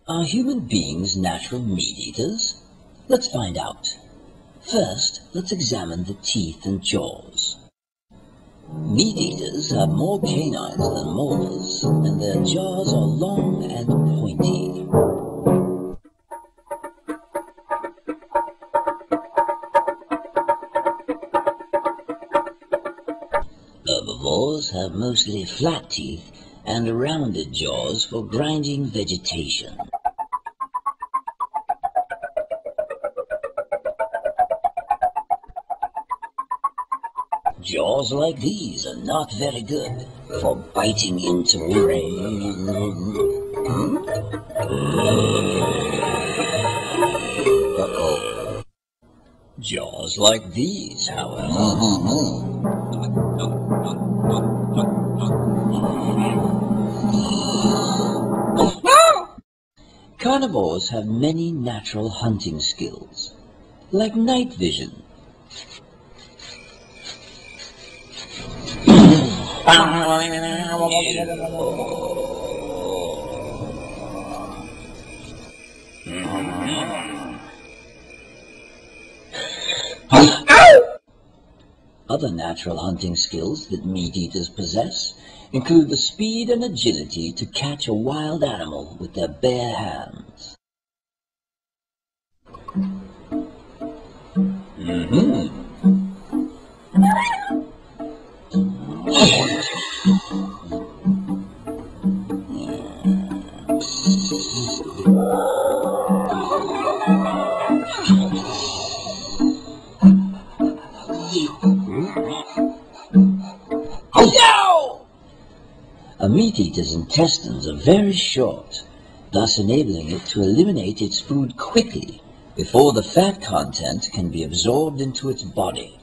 Are human beings natural meat-eaters? Let's find out. First, let's examine the teeth and jaws. Meat-eaters have more canines than molars, and their jaws are long and pointy. Herbivores have mostly flat teeth and rounded jaws for grinding vegetation. Jaws like these are not very good for biting into prey. Uh-oh. Jaws like these, however. Carnivores have many natural hunting skills, like night vision. Other natural hunting skills that meat-eaters possess include the speed and agility to catch a wild animal with their bare hands. A meat-eater's intestines are very short, thus enabling it to eliminate its food quickly before the fat content can be absorbed into its body.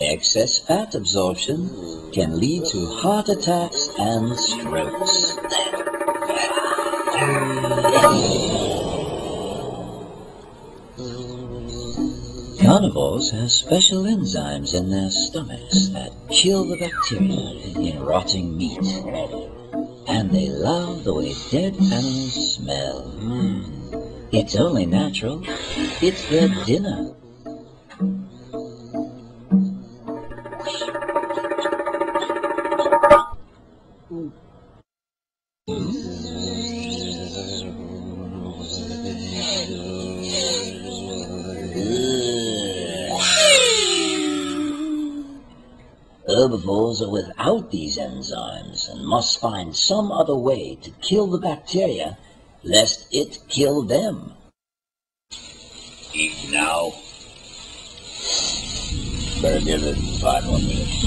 Excess fat absorption can lead to heart attacks and strokes. Carnivores have special enzymes in their stomachs that kill the bacteria in rotting meat. And they love the way dead animals smell. It's only natural. It's their dinner. Herbivores are without these enzymes and must find some other way to kill the bacteria, lest it kill them. Eat now. Better give it 5 more minutes.